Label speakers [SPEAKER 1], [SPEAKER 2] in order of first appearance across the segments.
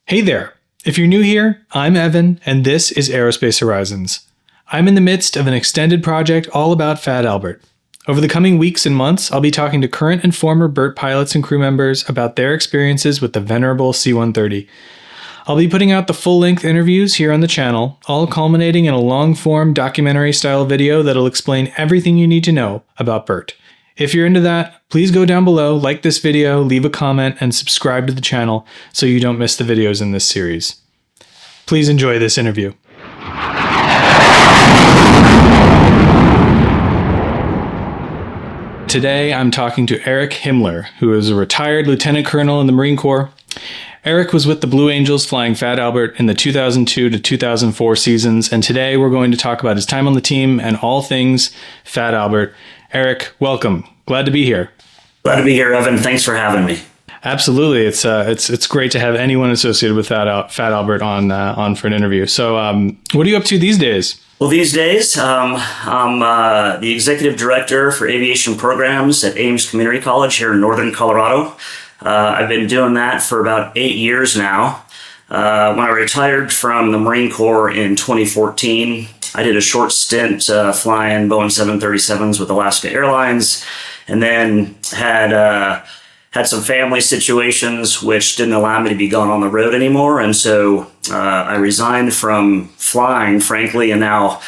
[SPEAKER 1] Hey there. If you're new here, I'm Evan, and this is Aerospace Horizons. I'm in the midst of an extended project all about Fat Albert. Over the coming weeks and months, I'll be talking to current and former Bert pilots and crew members about their experiences with the venerable C-130. I'll be putting out the full-length interviews here on the channel, all culminating in a long-form documentary-style video that'll explain everything you need to know about Bert. If you're into that, please go down below, like this video, leave a comment, and subscribe to the channel so you don't miss the videos in this series. Please enjoy this interview. Today, I'm talking to Eric Himler, who is a retired lieutenant colonel in the Marine Corps. Eric was with the Blue Angels flying Fat Albert in the 2002 to 2004 seasons, and today we're going to talk about his time on the team and all things Fat Albert. Eric, welcome. Glad to be here.
[SPEAKER 2] Glad to be here, Evan. Thanks for having me.
[SPEAKER 1] Absolutely. It's great to have anyone associated with Fat Albert on for an interview. So what are you up to these days?
[SPEAKER 2] Well, these days, I'm the executive director for aviation programs at Ames Community College here in northern Colorado. I've been doing that for about 8 years now. When I retired from the Marine Corps in 2014, I did a short stint flying Boeing 737s with Alaska Airlines, and then had some family situations which didn't allow me to be gone on the road anymore. And so I resigned from flying, frankly, and now,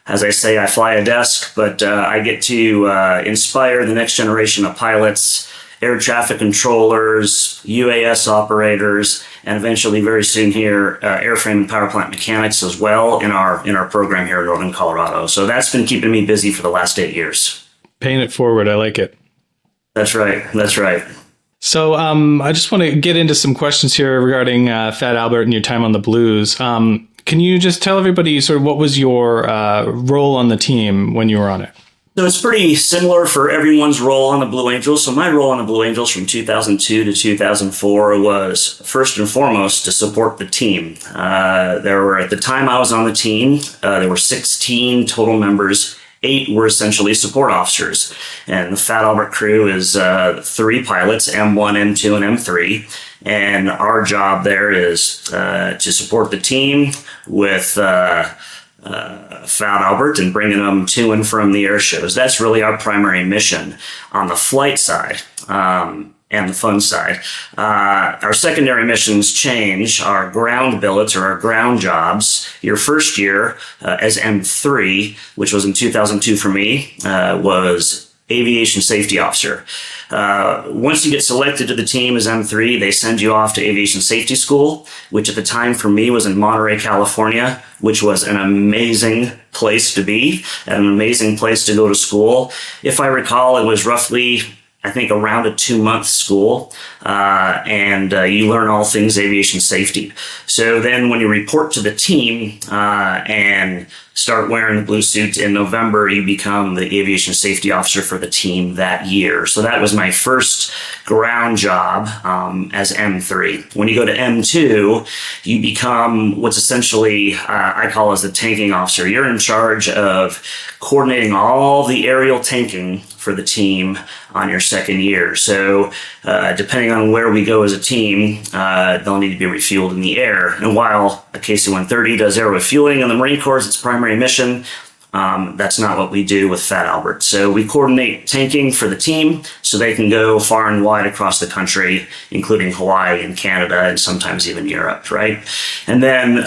[SPEAKER 2] as I say, I fly a desk, but I get to inspire the next generation of pilots, air traffic controllers, UAS operators, and eventually very soon here, airframe and power plant mechanics as well in our program here in northern Colorado. So that's been keeping me busy for the last 8 years.
[SPEAKER 1] Paying it forward. I like it. That's right. So I just want to get into some questions here regarding Fat Albert and your time on the Blues. Can you just tell everybody sort of what was your role on the team when you were on it?
[SPEAKER 2] So it's pretty similar for everyone's role on the Blue Angels. So my role on the Blue Angels from 2002 to 2004 was first and foremost to support the team. There were, at the time I was on the team, there were 16 total members. 8 were essentially support officers. And the Fat Albert crew is 3 pilots, M1, M2, and M3. And our job there is to support the team with Fat Albert and bringing them to and from the air shows. That's really our primary mission on the flight side and the fun side. Our secondary missions change. Our ground billets or our ground jobs. Your first year as M3, which was in 2002 for me, was aviation safety officer. Once you get selected to the team as M3, they send you off to aviation safety school, which at the time for me was in Monterey, California, which was an amazing place to be, and an amazing place to go to school. If I recall, it was roughly, I think, around a 2-month school, and you learn all things aviation safety. So then when you report to the team and start wearing the blue suit in November, you become the aviation safety officer for the team that year. So that was my first ground job as M3. When you go to M2, you become what's essentially I call as the tanking officer. You're in charge of coordinating all the aerial tanking for the team on your second year. So depending on where we go as a team, they'll need to be refueled in the air. And while a KC-130 does air refueling in the Marine Corps, its primary mission, that's not what we do with Fat Albert. So we coordinate tanking for the team so they can go far and wide across the country, including Hawaii and Canada and sometimes even Europe, right? And then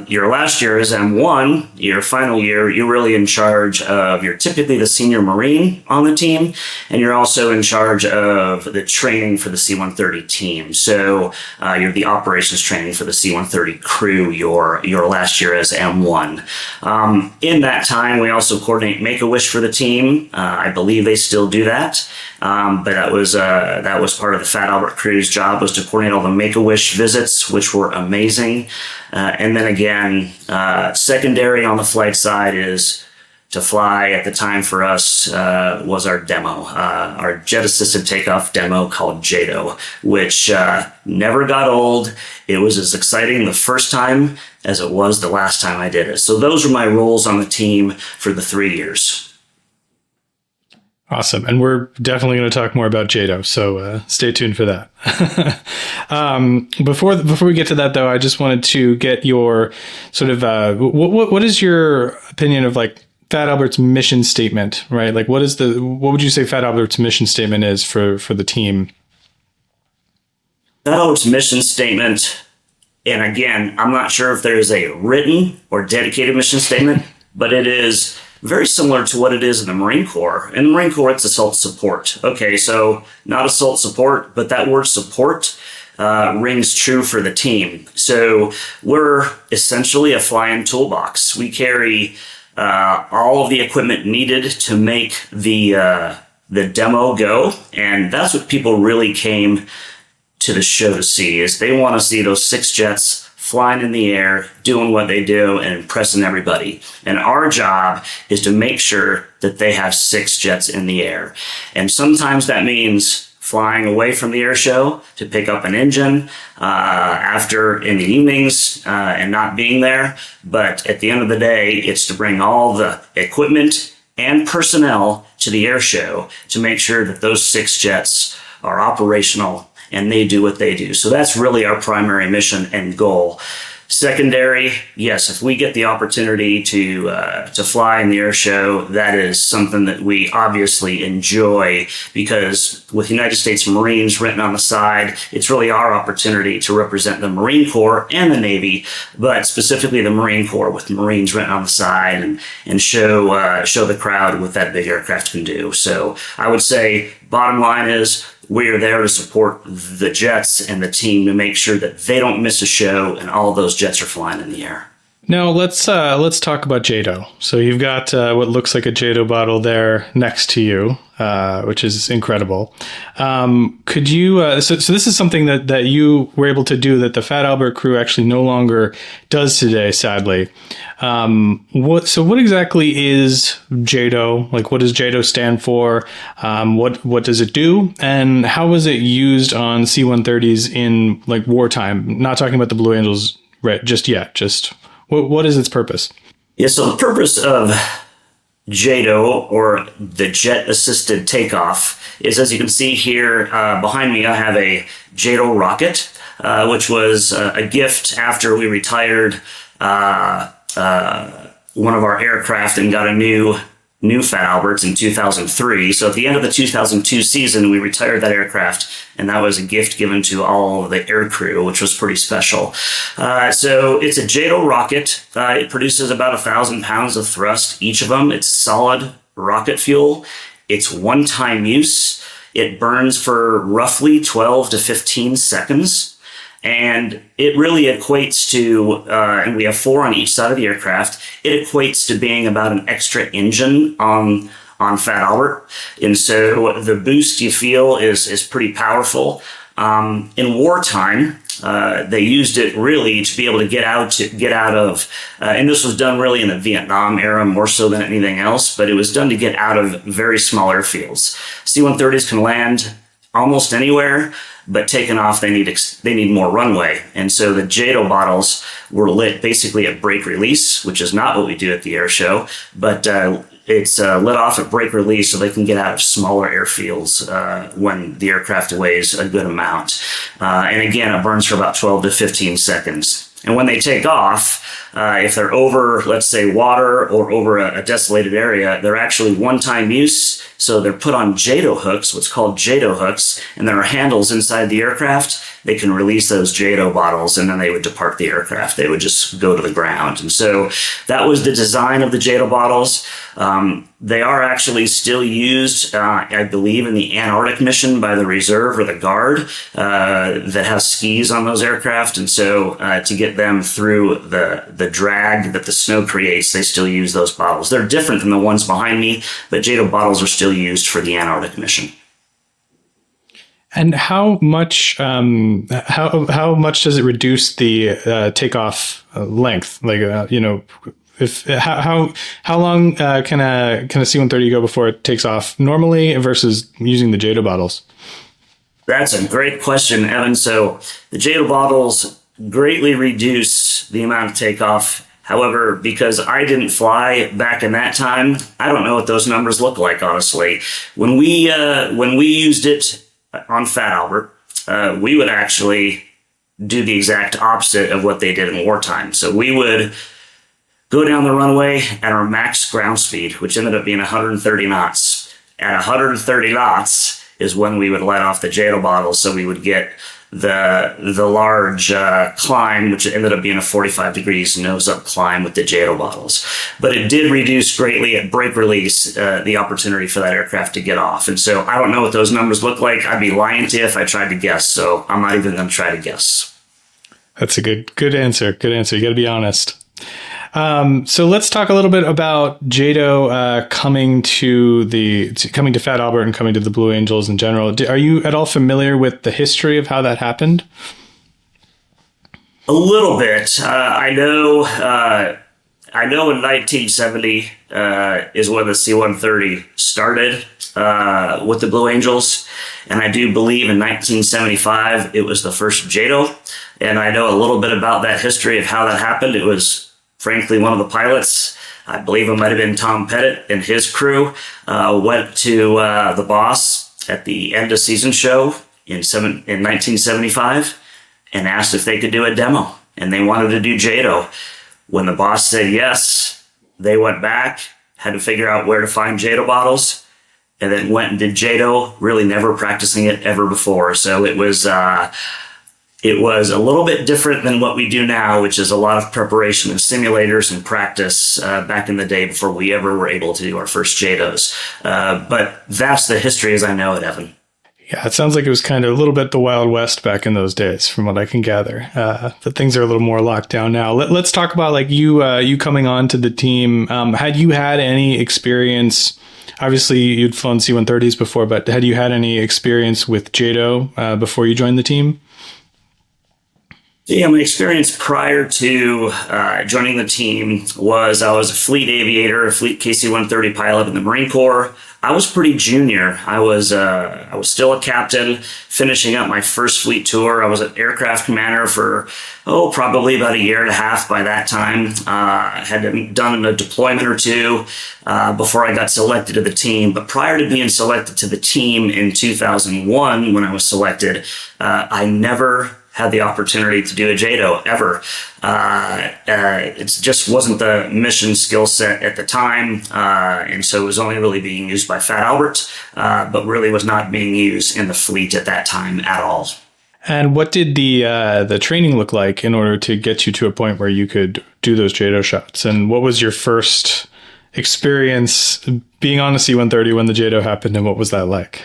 [SPEAKER 2] your last year is M1, your final year, you're really in charge of, you're typically the senior Marine on the team, and you're also in charge of the training for the C-130 team. So you're the operations training for the C-130 crew your last year as M1. In that time, we also coordinate Make-A-Wish for the team. I believe they still do that. But that was part of the Fat Albert crew's job, was to coordinate all the Make-A-Wish visits, which were amazing. And then again, secondary on the flight side is to fly. At the time for us was our demo, our jet assisted takeoff demo called JATO, which never got old. It was as exciting the first time as it was the last time I did it. So those were my roles on the team for the 3 years.
[SPEAKER 1] Awesome. And we're definitely going to talk more about JATO, so stay tuned for that. Before we get to that, though, I just wanted to get your sort of what is your opinion of like Fat Albert's mission statement, right? Like, what would you say Fat Albert's mission statement is for the team?
[SPEAKER 2] Fat Albert's mission statement, and again, I'm not sure if there's a written or dedicated mission statement, but it is very similar to what it is in the Marine Corps. In the Marine Corps, it's assault support. Okay, so not assault support, but that word support rings true for the team. So we're essentially a flying toolbox. We carry all of the equipment needed to make the demo go, and that's what people really came to the show to see. Is they want to see those 6 jets flying in the air, doing what they do, and impressing everybody. And our job is to make sure that they have 6 jets in the air. And sometimes that means flying away from the air show to pick up an engine after in the evenings and not being there. But at the end of the day, it's to bring all the equipment and personnel to the air show to make sure that those 6 jets are operational and they do what they do. So that's really our primary mission and goal. Secondary, yes, if we get the opportunity to fly in the air show, that is something that we obviously enjoy, because with United States Marines written on the side, it's really our opportunity to represent the Marine Corps and the Navy, but specifically the Marine Corps with Marines written on the side and show the crowd what that big aircraft can do. So I would say bottom line is, we are there to support the jets and the team to make sure that they don't miss a show and all those jets are flying in the air.
[SPEAKER 1] Now let's talk about JATO. So you've got what looks like a JATO bottle there next to you, which is incredible. Could you? So this is something that you were able to do that the Fat Albert crew actually no longer does today, sadly. What exactly is JATO? Like, what does JATO stand for? What does it do? And how was it used on C-130s in like wartime? Not talking about the Blue Angels just yet. Just what is its purpose?
[SPEAKER 2] Yeah, so the purpose of JATO, or the Jet Assisted Takeoff, is, as you can see here behind me, I have a JATO rocket, which was a gift after we retired one of our aircraft and got a new Fat Alberts in 2003. So at the end of the 2002 season, we retired that aircraft, and that was a gift given to all of the air crew, which was pretty special. So it's a JATO rocket. It produces about 1,000 pounds of thrust, each of them. It's solid rocket fuel. It's one-time use. It burns for roughly 12 to 15 seconds. And it really equates to, and we have 4 on each side of the aircraft, it equates to being about an extra engine on Fat Albert. And so the boost you feel is pretty powerful. In wartime, they used it really to be able to get out of, and this was done really in the Vietnam era more so than anything else, but it was done to get out of very small airfields. C-130s can land almost anywhere, but taking off, they need more runway. And so the JATO bottles were lit basically at brake release, which is not what we do at the air show, but it's lit off at brake release so they can get out of smaller airfields when the aircraft weighs a good amount. And again, it burns for about 12 to 15 seconds. And when they take off, if they're over, let's say, water or over a desolated area, they're actually one-time use. So they're put on JATO hooks, what's called JATO hooks, and there are handles inside the aircraft. They can release those JATO bottles, and then they would depart the aircraft. They would just go to the ground. And so that was the design of the JATO bottles. They are actually still used, I believe, in the Antarctic mission by the reserve or the guard that has skis on those aircraft. And so to get them through the drag that the snow creates, they still use those bottles. They're different than the ones behind me, but JATO bottles are still used for the Antarctic mission.
[SPEAKER 1] And how much how much does it reduce the takeoff length? Like how long can a C-130 go before it takes off normally versus using the JATO bottles?
[SPEAKER 2] That's a great question, Evan. So the JATO bottles greatly reduce the amount of takeoff However, because I didn't fly back in that time, I don't know what those numbers look like, honestly. When we used it on Fat Albert, we would actually do the exact opposite of what they did in wartime. So we would go down the runway at our max ground speed, which ended up being 130 knots. At 130 knots is when we would let off the JATO bottles, so we would get the large climb, which ended up being a 45 degrees nose-up climb with the JATO bottles. But it did reduce greatly at brake release the opportunity for that aircraft to get off. And so I don't know what those numbers look like. I'd be lying to you if I tried to guess, so I'm not even going to try to guess. That's a
[SPEAKER 1] good answer. Good answer. You got to be honest. So let's talk a little bit about JATO coming to Fat Albert and coming to the Blue Angels in general. Are you at all familiar with the history of how that happened?
[SPEAKER 2] A little bit. I know in 1970 is when the C-130 started with the Blue Angels, and I do believe in 1975 it was the first JATO, and I know a little bit about that history of how that happened. It was frankly one of the pilots, I believe it might have been Tom Pettit and his crew, went to the boss at the end of season show in 1975 and asked if they could do a demo, and they wanted to do JATO. When the boss said yes, they went back, had to figure out where to find JATO bottles, and then went and did JATO, really never practicing it ever before. So it was a little bit different than what we do now, which is a lot of preparation and simulators and practice back in the day before we ever were able to do our first JATOs. But that's the history as I know it, Evan.
[SPEAKER 1] Yeah, it sounds like it was kind of a little bit the Wild West back in those days, from what I can gather. That things are a little more locked down now. Let's talk about like you coming on to the team. Had you had any experience? Obviously, you'd flown C-130s before, but had you had any experience with JATO before you joined the team?
[SPEAKER 2] Yeah, my experience prior to joining the team was I was a fleet aviator, a fleet KC-130 pilot in the Marine Corps. I was pretty junior. I was still a captain, finishing up my first fleet tour. I was an aircraft commander for, probably about a year and a half by that time. I had done a deployment or two before I got selected to the team. But prior to being selected to the team in 2001, when I was selected, I never had the opportunity to do a JATO ever. It just wasn't the mission skill set at the time, and so it was only really being used by Fat Albert, but really was not being used in the fleet at that time at all.
[SPEAKER 1] And what did the training look like in order to get you to a point where you could do those JATO shots? And what was your first experience being on a C-130 when the JATO happened, and what was that like?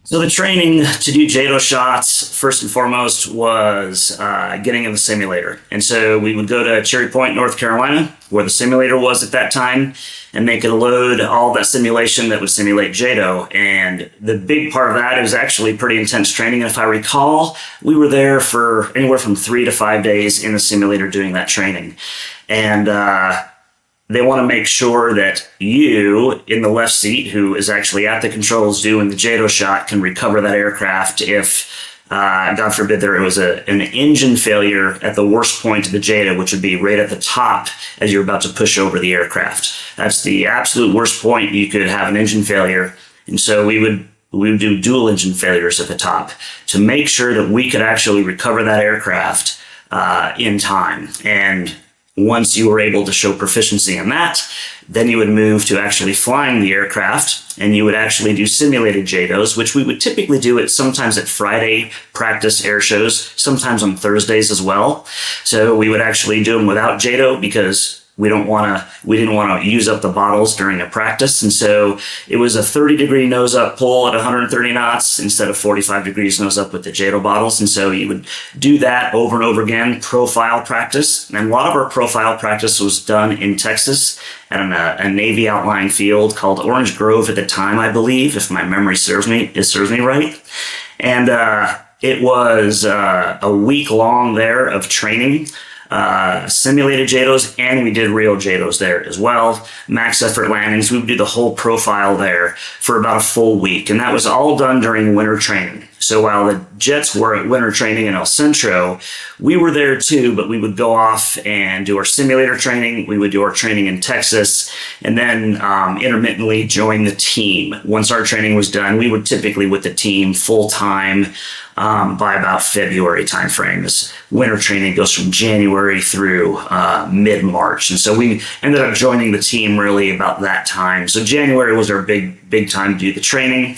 [SPEAKER 2] So the training to do JATO shots, first and foremost, was getting in the simulator. And so we would go to Cherry Point, North Carolina, where the simulator was at that time, and they could load all that simulation that would simulate JATO. And the big part of that is actually pretty intense training. If I recall, we were there for anywhere from 3 to 5 days in the simulator doing that training. And they want to make sure that you in the left seat, who is actually at the controls doing the JATO shot, can recover that aircraft if, God forbid, there was an engine failure at the worst point of the JATO, which would be right at the top as you're about to push over the aircraft. That's the absolute worst point you could have an engine failure. And so we would do dual engine failures at the top to make sure that we could actually recover that aircraft in time. And once you were able to show proficiency in that, then you would move to actually flying the aircraft, and you would actually do simulated JATOs, which we would typically do sometimes at Friday practice air shows, sometimes on Thursdays as well. So we would actually do them without JATO because we didn't want to use up the bottles during a practice. And so it was a 30-degree nose-up pull at 130 knots instead of 45 degrees nose-up with the JATO bottles. And so you would do that over and over again, profile practice. And a lot of our profile practice was done in Texas at a Navy outlying field called Orange Grove at the time, I believe, if my memory serves me right. And it was a week long there of training. Simulated JATOs, and we did real JATOs there as well. Max effort landings. We would do the whole profile there for about a full week, and that was all done during winter training. So while the jets were at winter training in El Centro, we were there too, but we would go off and do our simulator training. We would do our training in Texas, and then intermittently join the team. Once our training was done, we would typically with the team full time by about February timeframe. This winter training goes from January through mid-March. And so we ended up joining the team really about that time. So January was our big time to do the training.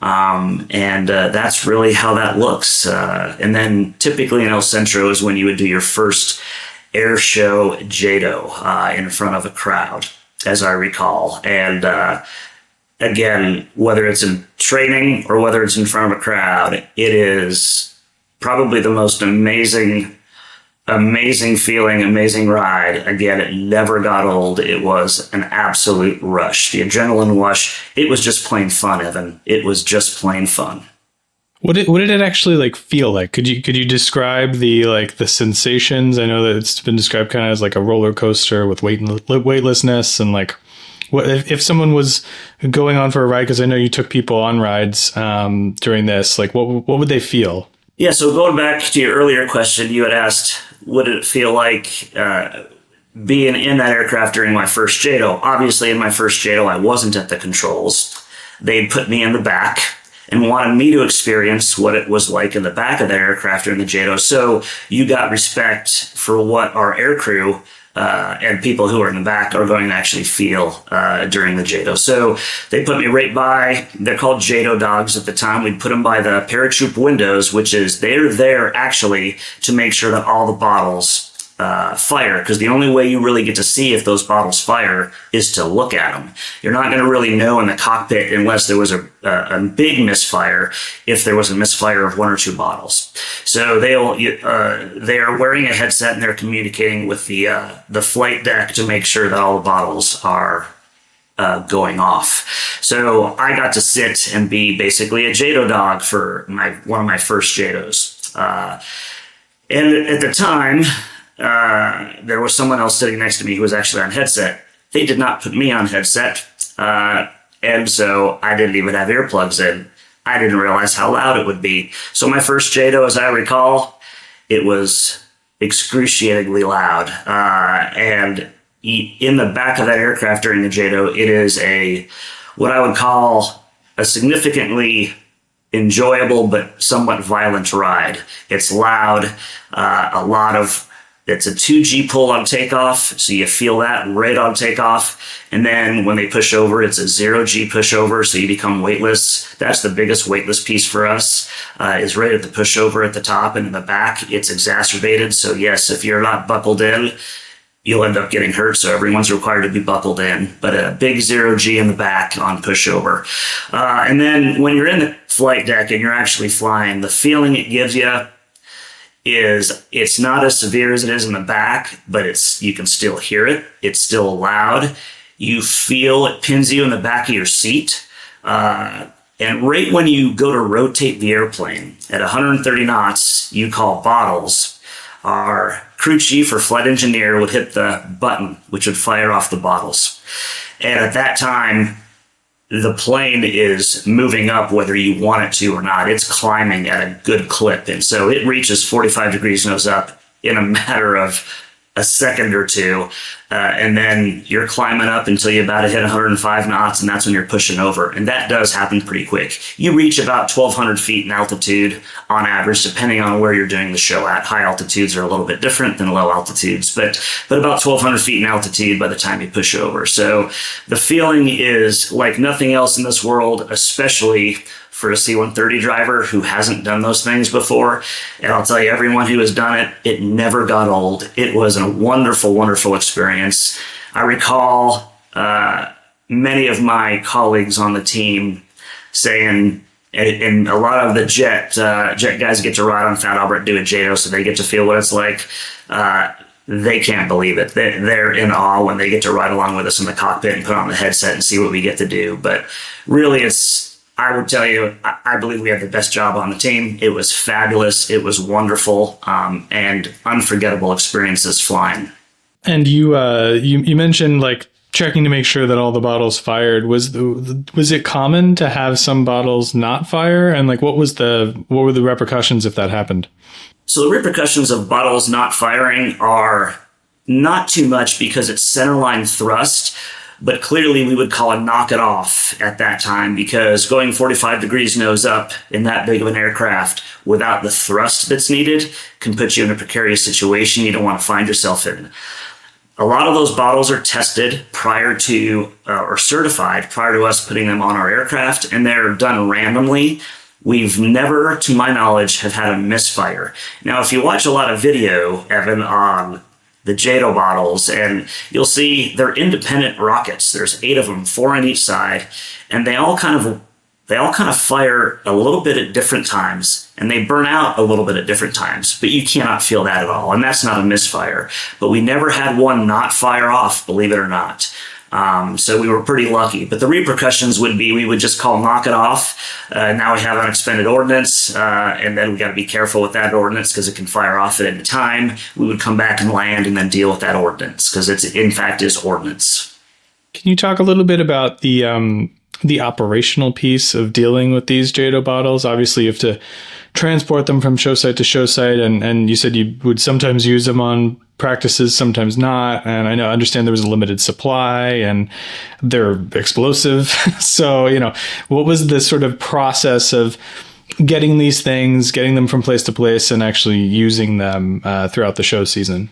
[SPEAKER 2] And that's really how that looks. And then typically in El Centro is when you would do your first air show JATO in front of a crowd, as I recall. And again, whether it's in training or whether it's in front of a crowd, it is probably the most amazing feeling, amazing ride. Again, it never got old. It was an absolute rush. The adrenaline rush, it was just plain fun, Evan. It was just plain fun.
[SPEAKER 1] What did it actually like feel like? Could you describe the sensations? I know that it's been described kind of as like a roller coaster with weightlessness, and like what if someone was going on for a ride, because I know you took people on rides during this, like what would they feel?
[SPEAKER 2] Yeah, so going back to your earlier question, you had asked, what did it feel like being in that aircraft during my first JATO? Obviously, in my first JATO, I wasn't at the controls. They'd put me in the back and wanted me to experience what it was like in the back of the aircraft during the JATO. So you got respect for what our aircrew and people who are in the back are going to actually feel during the JATO. So they put me right by, they're called JATO dogs at the time. We'd put them by the paratroop windows, which is they're there actually to make sure that all the bottles fire, because the only way you really get to see if those bottles fire is to look at them. You're not going to really know in the cockpit unless there was a big misfire, if there was a misfire of one or two bottles. So they are wearing a headset and they're communicating with the flight deck to make sure that all the bottles are going off. So I got to sit and be basically a JATO dog for one of my first JATOs. And at the time, there was someone else sitting next to me who was actually on headset. They did not put me on headset. And so I didn't even have earplugs in. I didn't realize how loud it would be. So my first JATO, as I recall, it was excruciatingly loud. And in the back of that aircraft during the JATO, it is what I would call a significantly enjoyable but somewhat violent ride. It's loud, it's a 2G pull on takeoff, so you feel that right on takeoff. And then when they push over, it's a 0G pushover, so you become weightless. That's the biggest weightless piece for us, is right at the pushover at the top, and in the back, it's exacerbated. So yes, if you're not buckled in, you'll end up getting hurt, so everyone's required to be buckled in. But a big 0G in the back on pushover. And then when you're in the flight deck and you're actually flying, the feeling it gives you is it's not as severe as it is in the back, but you can still hear it. It's still loud. You feel it pins you in the back of your seat. And right when you go to rotate the airplane at 130 knots, you call bottles. Our crew chief or flight engineer would hit the button, which would fire off the bottles. And at that time, the plane is moving up whether you want it to or not. It's climbing at a good clip. And so it reaches 45 degrees nose up in a matter of a second or two. And then you're climbing up until you about to hit 105 knots, and that's when you're pushing over. And that does happen pretty quick. You reach about 1,200 feet in altitude on average, depending on where you're doing the show at. High altitudes are a little bit different than low altitudes, but about 1,200 feet in altitude by the time you push over. So the feeling is like nothing else in this world, especially for a C-130 driver who hasn't done those things before. And I'll tell you, everyone who has done it, it never got old. It was a wonderful, wonderful experience. I recall many of my colleagues on the team saying, and a lot of the jet guys get to ride on Fat Albert, do a JATO, so they get to feel what it's like. They can't believe it. They're in awe when they get to ride along with us in the cockpit and put on the headset and see what we get to do. But really, I would tell you, I believe we had the best job on the team. It was fabulous. It was wonderful, and unforgettable experiences flying.
[SPEAKER 1] And you mentioned like checking to make sure that all the bottles fired. Was it common to have some bottles not fire? And like, what were the repercussions if that happened?
[SPEAKER 2] So the repercussions of bottles not firing are not too much because it's centerline thrust, but clearly we would call a knock it off at that time, because going 45 degrees nose up in that big of an aircraft without the thrust that's needed can put you in a precarious situation you don't want to find yourself in. A lot of those bottles are tested prior to or certified prior to us putting them on our aircraft, and they're done randomly. We've never, to my knowledge, have had a misfire. Now, if you watch a lot of video, Evan, on the JATO bottles, and you'll see they're independent rockets. There's 8 of them, 4 on each side, and they all kind of fire a little bit at different times, and they burn out a little bit at different times, but you cannot feel that at all, and that's not a misfire. But we never had one not fire off, believe it or not. So we were pretty lucky. But the repercussions would be we would just call knock it off. Now we have unexpended ordnance, and then we got to be careful with that ordnance because it can fire off at any time. We would come back and land and then deal with that ordnance because it's in fact is ordnance.
[SPEAKER 1] Can you talk a little bit about the operational piece of dealing with these JATO bottles? Obviously, you have to transport them from show site to show site, and you said you would sometimes use them on practices, sometimes not. And I understand there was a limited supply, and they're explosive. So, what was the sort of process of getting these things, getting them from place to place, and actually using them throughout the show season?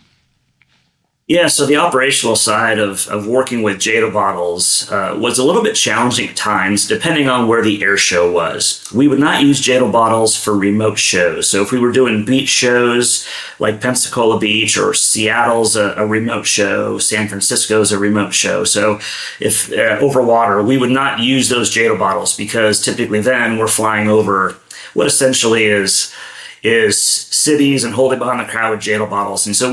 [SPEAKER 2] Yeah, so the operational side of working with JATO bottles was a little bit challenging at times, depending on where the air show was. We would not use JATO bottles for remote shows. So if we were doing beach shows like Pensacola Beach, or Seattle's a remote show, San Francisco's a remote show. So if over water, we would not use those JATO bottles because typically then we're flying over what essentially is cities and holding behind the crowd with JATO bottles. And so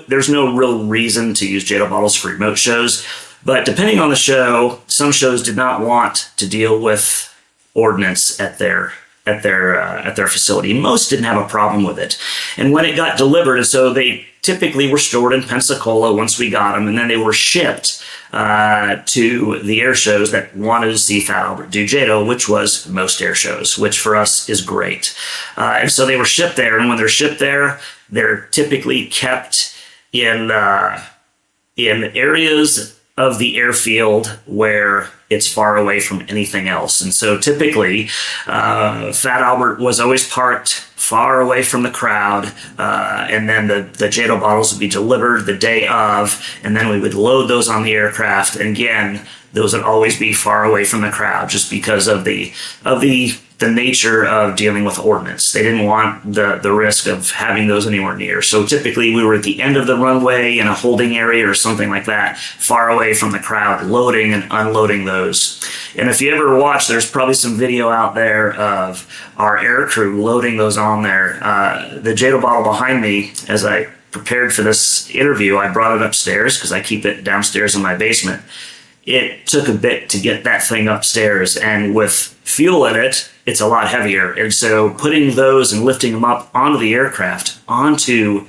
[SPEAKER 2] there's no real reason to use JATO bottles for remote shows. But depending on the show, some shows did not want to deal with ordnance at their facility. Most didn't have a problem with it. And when it got delivered, and so they typically were stored in Pensacola once we got them, and then they were shipped to the air shows that wanted to see Fat Albert do JATO, which was most air shows, which for us is great. And so they were shipped there, and when they're shipped there, they're typically kept in areas of the airfield where it's far away from anything else. And so typically, Fat Albert was always parked far away from the crowd, and then the JATO bottles would be delivered the day of, and then we would load those on the aircraft. And again, those would always be far away from the crowd just because of the nature of dealing with ordnance. They didn't want the risk of having those anywhere near. So typically we were at the end of the runway in a holding area or something like that, far away from the crowd, loading and unloading those. And if you ever watch, there's probably some video out there of our air crew loading those on there. The JATO bottle behind me, as I prepared for this interview, I brought it upstairs because I keep it downstairs in my basement. It took a bit to get that thing upstairs, and with fuel in it, it's a lot heavier. And so putting those and lifting them up onto the aircraft, onto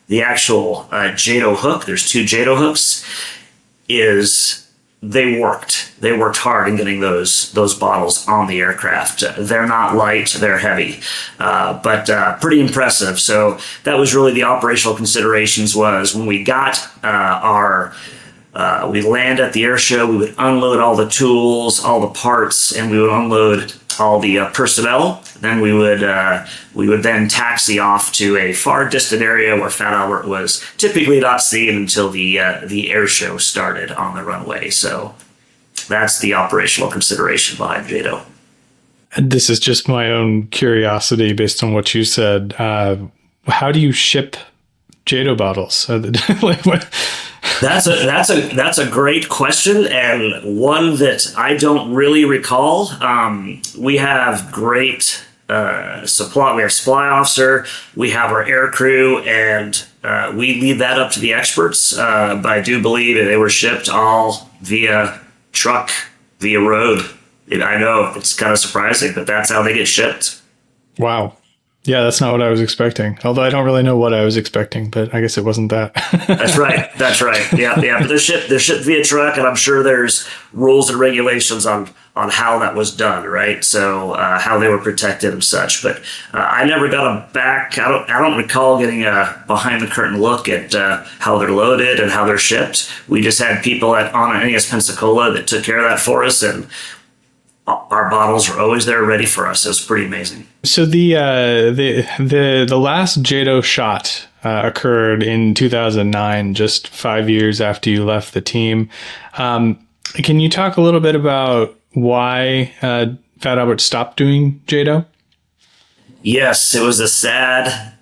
[SPEAKER 2] the actual JATO hook, there's 2 JATO hooks, they worked hard in getting those bottles on the aircraft. They're not light, they're heavy, but pretty impressive. So that was really the operational considerations. Was when we got we land at the air show, we would unload all the tools, all the parts, and we would unload all the personnel. Then we would then taxi off to a far distant area where Fat Albert was typically not seen until the air show started on the runway. So that's the operational consideration behind JATO.
[SPEAKER 1] And this is just my own curiosity based on what you said. How do you ship JATO bottles? Like what?
[SPEAKER 2] That's a great question, and one that I don't really recall. We have great supply. We have supply officer. We have our air crew, and we leave that up to the experts. But I do believe that they were shipped all via truck, via road. I know it's kind of surprising, but that's how they get shipped.
[SPEAKER 1] Wow. Yeah, that's not what I was expecting. Although I don't really know what I was expecting, but I guess it wasn't that.
[SPEAKER 2] That's right. That's right. Yeah, yeah. But they're shipped via truck, and I'm sure there's rules and regulations on how that was done, right? So how they were protected and such. But I never got a back. I don't recall getting a behind the curtain look at how they're loaded and how they're shipped. We just had people on NAS Pensacola that took care of that for us, and our bottles were always there ready for us. It was pretty amazing.
[SPEAKER 1] So the last JATO shot occurred in 2009, just 5 years after you left the team. Can you talk a little bit about why Fat Albert stopped doing JATO?
[SPEAKER 2] Yes, it was a sad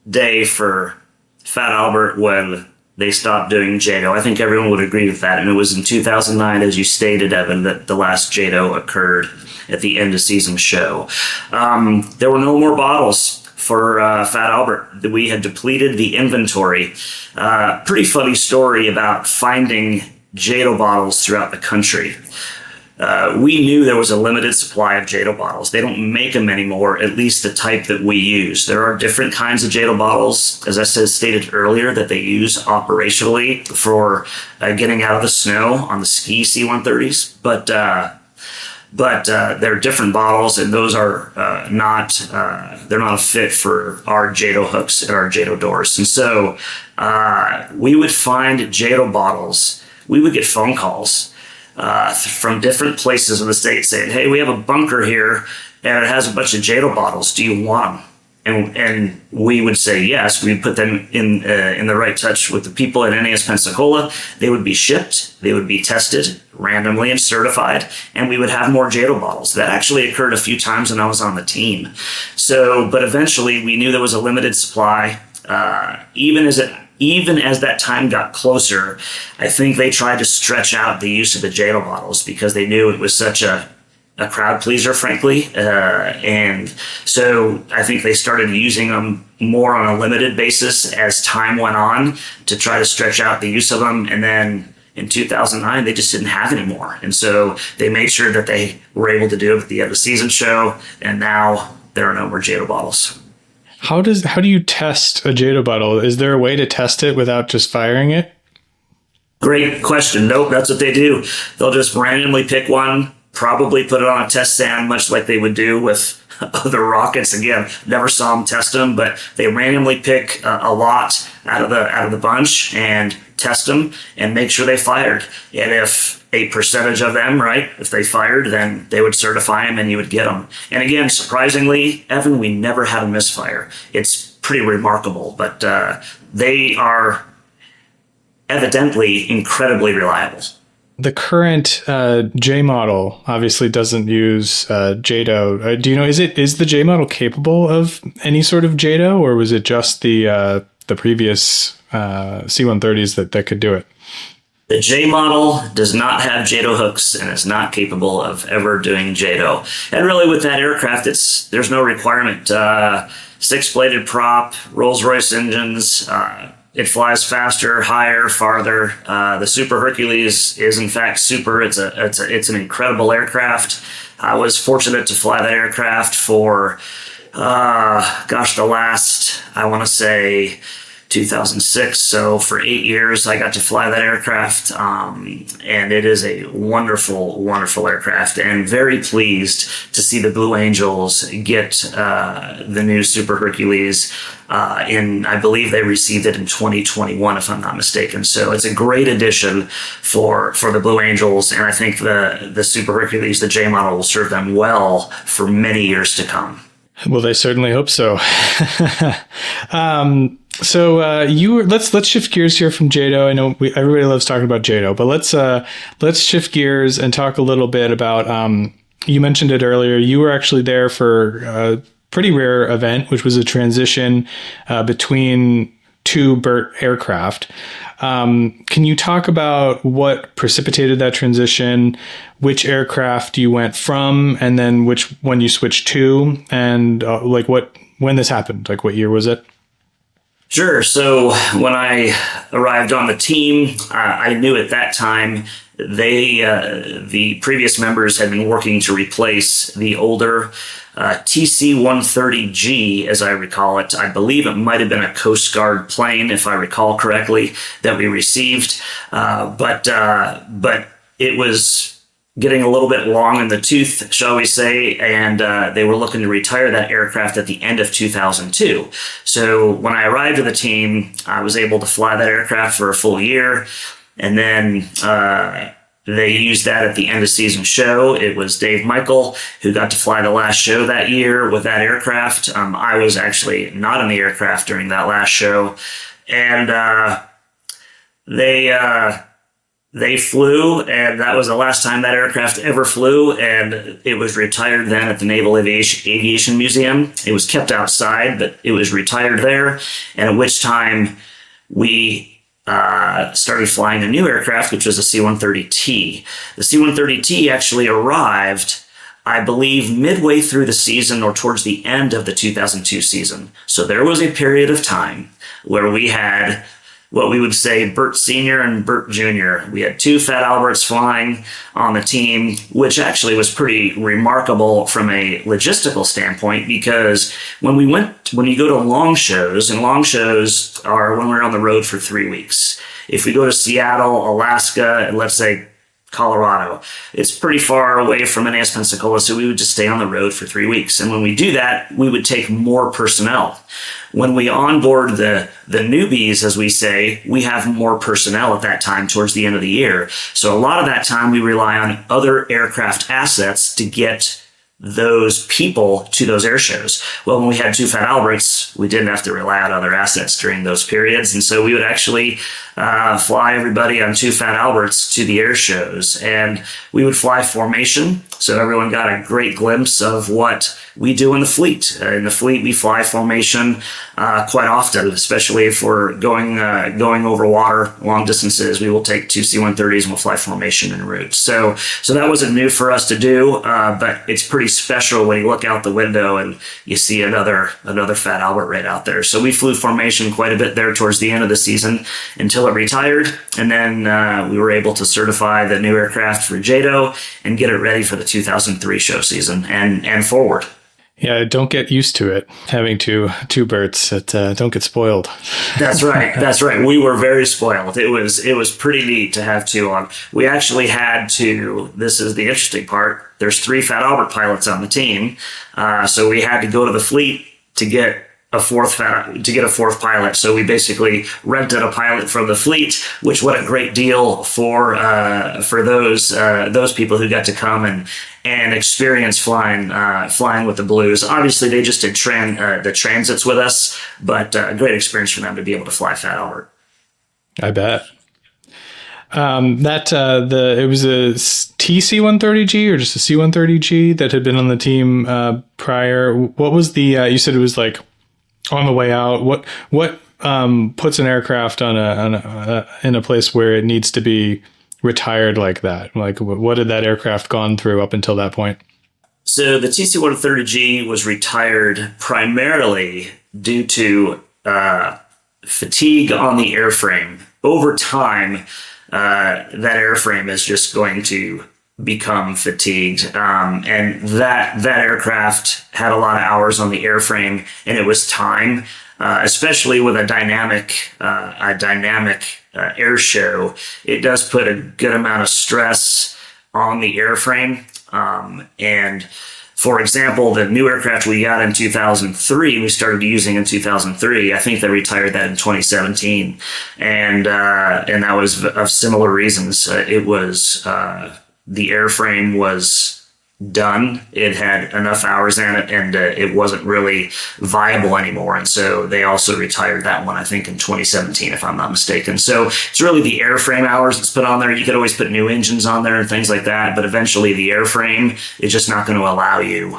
[SPEAKER 2] day for Fat Albert when they stopped doing JATO. I think everyone would agree with that. And it was in 2009, as you stated, Evan, that the last JATO occurred at the end of season show. There were no more bottles for Fat Albert. We had depleted the inventory. Pretty funny story about finding JATO bottles throughout the country. We knew there was a limited supply of JATO bottles. They don't make them anymore, at least the type that we use. There are different kinds of JATO bottles, as I stated earlier, that they use operationally for getting out of the snow on the ski C-130s. But they're different bottles, and those are they're not a fit for our JATO hooks and our JATO doors. And so we would find JATO bottles. We would get phone calls from different places in the state saying, "Hey, we have a bunker here and it has a bunch of JATO bottles. Do you want them?" And we would say yes. We'd put them in the right touch with the people at NAS Pensacola. They would be shipped. They would be tested randomly and certified, and we would have more JATO bottles. That actually occurred a few times when I was on the team. So, but eventually we knew there was a limited supply. Even as that time got closer, I think they tried to stretch out the use of the JATO bottles because they knew it was such a crowd pleaser, frankly. And so I think they started using them more on a limited basis as time went on to try to stretch out the use of them. And then in 2009, they just didn't have any more. And so they made sure that they were able to do it at the end of the season show. And now there are no more JATO bottles.
[SPEAKER 1] How do you test a JATO bottle? Is there a way to test it without just firing it?
[SPEAKER 2] Great question. Nope, that's what they do. They'll just randomly pick one, probably put it on a test stand, much like they would do with other rockets. Again, never saw them test them, but they randomly pick a lot out of the bunch and test them and make sure they fired. And if a percentage of them, right, if they fired, then they would certify them and you would get them. And again, surprisingly, Evan, we never had a misfire. It's pretty remarkable, but they are evidently incredibly reliable.
[SPEAKER 1] The current J model obviously doesn't use JATO. Do you know, is the J model capable of any sort of JATO, or was it just the previous C-130s that could do it?
[SPEAKER 2] The J model does not have JATO hooks and is not capable of ever doing JATO. And really with that aircraft, there's no requirement. 6-bladed prop, Rolls-Royce engines, it flies faster, higher, farther. The Super Hercules is in fact super. It's an incredible aircraft. I was fortunate to fly that aircraft for, the last, I want to say 2006. So for 8 years, I got to fly that aircraft. And it is a wonderful, wonderful aircraft, and very pleased to see the Blue Angels get the new Super Hercules. I believe they received it in 2021, if I'm not mistaken. So it's a great addition for the Blue Angels, and I think the Super Hercules, the J model, will serve them well for many years to come.
[SPEAKER 1] Well, they certainly hope so. Let's shift gears here from JATO. I know everybody loves talking about JATO, but let's shift gears and talk a little bit about. You mentioned it earlier. You were actually there for pretty rare event, which was a transition between two Bert aircraft. Can you talk about what precipitated that transition, which aircraft you went from, and then which one you switched to, and when this happened? Like, what year was it?
[SPEAKER 2] Sure. So when I arrived on the team, I knew at that time the previous members had been working to replace the older TC-130G, as I recall it. I believe it might have been a Coast Guard plane, if I recall correctly, that we received. But it was getting a little bit long in the tooth, shall we say, and they were looking to retire that aircraft at the end of 2002. So when I arrived at the team, I was able to fly that aircraft for a full year, and then they used that at the end of season show. It was Dave Michael who got to fly the last show that year with that aircraft. I was actually not in the aircraft during that last show, and they flew, and that was the last time that aircraft ever flew, and it was retired then at the Naval Aviation Museum. It was kept outside, but it was retired there, and at which time we started flying a new aircraft, which was a C-130T. The C-130T actually arrived, I believe, midway through the season or towards the end of the 2002 season. So there was a period of time where we had what we would say Bert Sr. and Bert Jr. We had two Fat Alberts flying on the team, which actually was pretty remarkable from a logistical standpoint, because when you go to long shows, and long shows are when we're on the road for 3 weeks. If we go to Seattle, Alaska, and let's say Colorado, it's pretty far away from Annapolis, Pensacola, so we would just stay on the road for 3 weeks. And when we do that, we would take more personnel. When we onboard the newbies, as we say, we have more personnel at that time towards the end of the year. So a lot of that time we rely on other aircraft assets to get those people to those air shows. Well, when we had two Fat Alberts, we didn't have to rely on other assets during those periods. And so we would actually fly everybody on two Fat Alberts to the air shows. And we would fly formation, so everyone got a great glimpse of what we do in the fleet. In the fleet, we fly formation quite often, especially if we're going over water long distances. We will take two C-130s and we'll fly formation en route. So that wasn't new for us to do, but it's pretty special when you look out the window and you see another Fat Albert right out there. So we flew formation quite a bit there towards the end of the season until it retired, and then we were able to certify the new aircraft for JATO and get it ready for the 2003 show season and forward.
[SPEAKER 1] Yeah, don't get used to it, having two Berts. Don't get spoiled.
[SPEAKER 2] That's right. That's right. We were very spoiled. It was pretty neat to have two on. We actually had to, this is the interesting part, there's three Fat Albert pilots on the team. So we had to go to the fleet to get a fourth pilot. So we basically rented a pilot from the fleet, which what a great deal for those people who got to come and experience flying with the Blues. Obviously, they just did the transits with us, but a great experience for them to be able to fly Fat Albert.
[SPEAKER 1] I bet. It was a TC-130G or just a C-130G that had been on the team prior. What was the? You said it was like on the way out. What puts an aircraft in a place where it needs to be retired like that? Like, what had that aircraft gone through up until that point?
[SPEAKER 2] So the TC-130G was retired primarily due to fatigue on the airframe. Over time, that airframe is just going to become fatigued. And that aircraft had a lot of hours on the airframe, and it was time, especially with a dynamic air show. It does put a good amount of stress on the airframe. And for example, the new aircraft we got in 2003, we started using in 2003. I think they retired that in 2017. And that was of similar reasons. It was, the airframe was done. It had enough hours in it, and it wasn't really viable anymore. And so they also retired that one, I think, in 2017, if I'm not mistaken. So it's really the airframe hours that's put on there. You could always put new engines on there and things like that, but eventually the airframe is just not going to allow you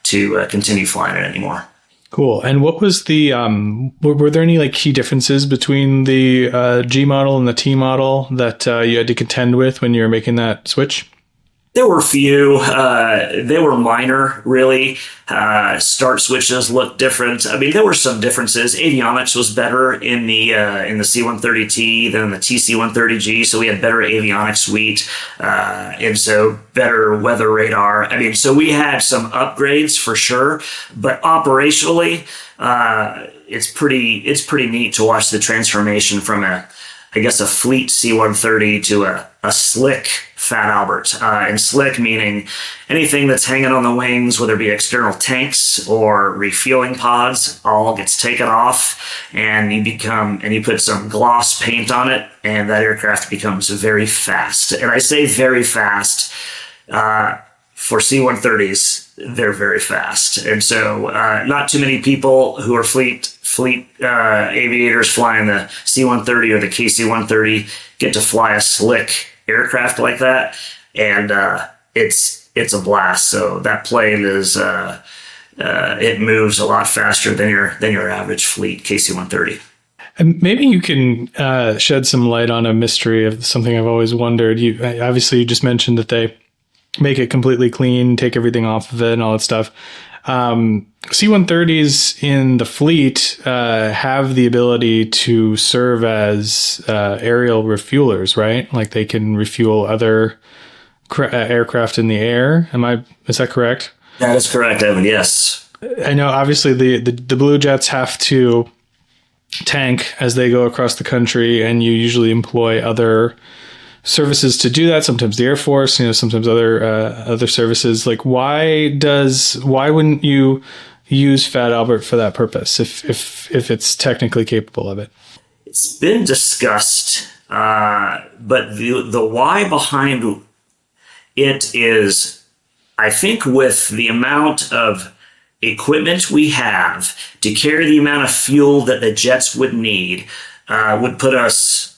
[SPEAKER 2] to continue flying it anymore.
[SPEAKER 1] Cool. And what was the, were there any like key differences between the G model and the T model that you had to contend with when you were making that switch?
[SPEAKER 2] There were a few. They were minor, really. Start switches looked different. I mean, there were some differences. Avionics was better in the C-130T than the TC-130G, so we had better avionics suite, and so better weather radar. I mean, so we had some upgrades for sure, but operationally, it's pretty neat to watch the transformation from a fleet C-130 to a slick Fat Albert. And slick meaning anything that's hanging on the wings, whether it be external tanks or refueling pods, all gets taken off, and you put some gloss paint on it, and that aircraft becomes very fast. And I say very fast, for C-130s, they're very fast. And so not too many people who are fleet aviators flying the C-130 or the KC-130 get to fly a slick aircraft like that. And it's a blast. So that plane is it moves a lot faster than your average fleet KC-130.
[SPEAKER 1] And maybe you can shed some light on a mystery of something I've always wondered. You just mentioned that they make it completely clean, take everything off of it and all that stuff. C-130s in the fleet have the ability to serve as aerial refuelers, right? Like they can refuel other aircraft in the air. Is that correct?
[SPEAKER 2] That is correct, Evan, yes.
[SPEAKER 1] I know obviously the Blue Jets have to tank as they go across the country, and you usually employ other services to do that. Sometimes the Air Force, sometimes other services. Like why wouldn't you use Fat Albert for that purpose if it's technically capable of it?
[SPEAKER 2] It's been discussed, but the why behind it is, I think with the amount of equipment we have to carry the amount of fuel that the jets would need, would put us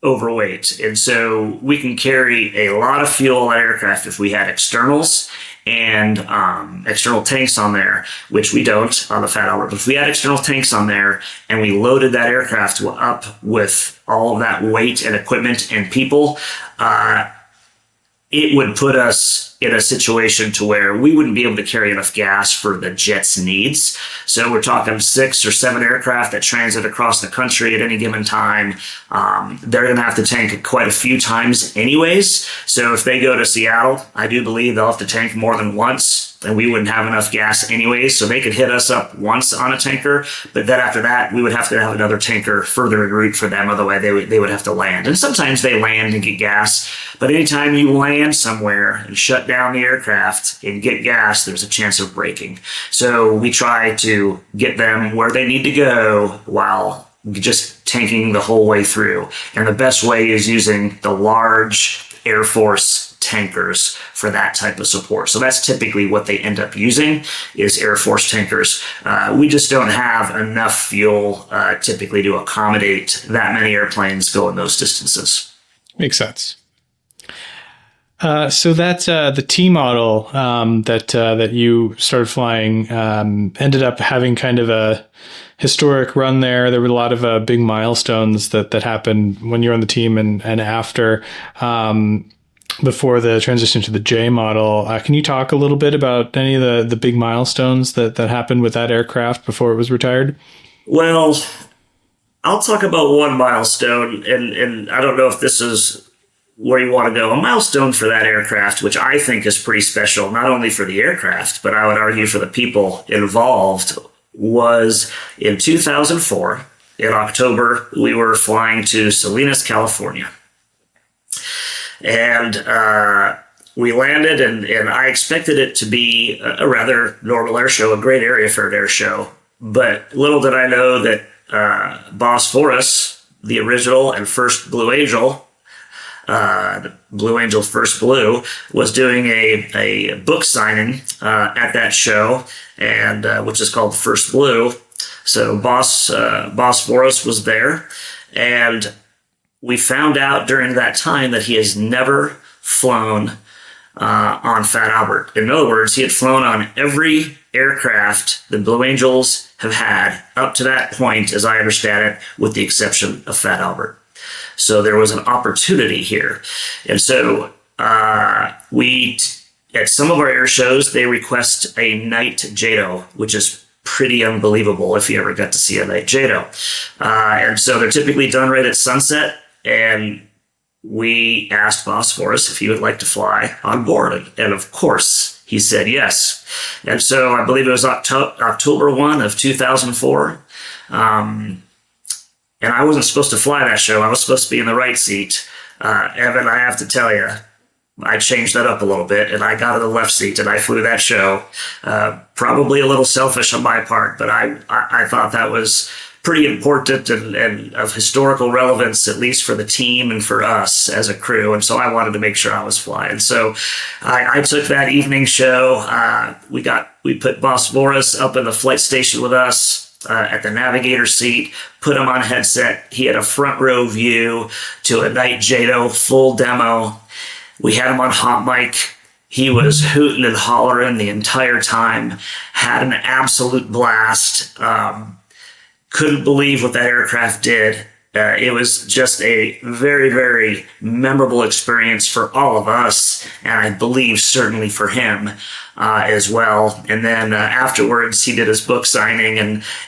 [SPEAKER 2] overweight. And so we can carry a lot of fuel on aircraft if we had externals and external tanks on there, which we don't on the Fat Albert. But if we had external tanks on there and we loaded that aircraft up with all of that weight and equipment and people, it would put us in a situation to where we wouldn't be able to carry enough gas for the jet's needs. So we're talking 6 or 7 aircraft that transit across the country at any given time. They're going to have to tank quite a few times anyways. So if they go to Seattle, I do believe they'll have to tank more than once, and we wouldn't have enough gas anyways. So they could hit us up once on a tanker, but then after that, we would have to have another tanker further en route for them. Otherwise, they would have to land. And sometimes they land and get gas, but anytime you land somewhere and shut down the aircraft and get gas, there's a chance of breaking. So we try to get them where they need to go while just tanking the whole way through. And the best way is using the large Air Force tankers for that type of support. So that's typically what they end up using is Air Force tankers. We just don't have enough fuel typically to accommodate that many airplanes going those distances.
[SPEAKER 1] Makes sense. So that the T model that you started flying ended up having kind of a historic run there. There were a lot of big milestones that happened when you were on the team and after. Before the transition to the J model. Can you talk a little bit about any of the big milestones that happened with that aircraft before it was retired?
[SPEAKER 2] Well, I'll talk about one milestone, and I don't know if this is where you want to go. A milestone for that aircraft, which I think is pretty special, not only for the aircraft, but I would argue for the people involved, was in 2004, in October, we were flying to Salinas, California. And we landed, and I expected it to be a rather normal air show, a great area for an air show. But little did I know that Butch Voris, the original and first Blue Angel, the Blue Angel First Blue, was doing a book signing at that show, and which is called First Blue. So Butch Voris was there, and we found out during that time that he has never flown on Fat Albert. In other words, he had flown on every aircraft the Blue Angels have had up to that point, as I understand it, with the exception of Fat Albert. So there was an opportunity here. And so At some of our air shows, they request a night JATO, which is pretty unbelievable if you ever got to see a night JATO. And so they're typically done right at sunset. And we asked Boss Voris if he would like to fly on board. And of course, he said yes. And so I believe it was October 1 of 2004. And I wasn't supposed to fly that show. I was supposed to be in the right seat. Evan, I have to tell you, I changed that up a little bit, and I got in the left seat, and I flew that show. Probably a little selfish on my part, but I thought that was pretty important and of historical relevance, at least for the team and for us as a crew. And so I wanted to make sure I was flying. So I took that evening show. We put Boss Voris up in the flight station with us. At the navigator seat, put him on headset. He had a front row view to a night JATO full demo. We had him on hot mic. He was hooting and hollering the entire time, had an absolute blast. Couldn't believe what that aircraft did. It was just a very, very memorable experience for all of us, and I believe certainly for him as well. And then afterwards, he did his book signing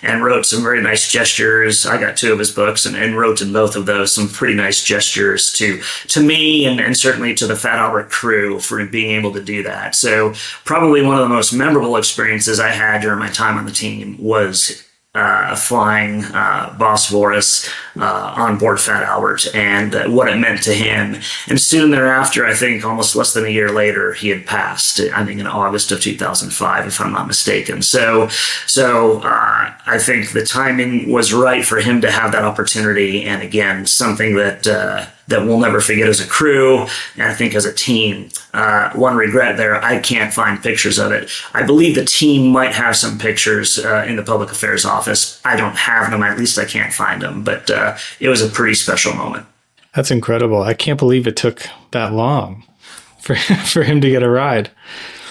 [SPEAKER 2] and wrote some very nice gestures. I got 2 of his books and wrote in both of those some pretty nice gestures to me and certainly to the Fat Albert crew for being able to do that. So probably one of the most memorable experiences I had during my time on the team was flying Boss Voris on board Fat Albert and what it meant to him. And soon thereafter, I think almost less than a year later, he had passed, I think in August of 2005, if I'm not mistaken. So I think the timing was right for him to have that opportunity. And again, something that we'll never forget as a crew, and I think as a team. One regret there, I can't find pictures of it. I believe the team might have some pictures in the public affairs office. I don't have them, at least I can't find them, but it was a pretty special moment.
[SPEAKER 1] That's incredible. I can't believe it took that long for him to get a ride.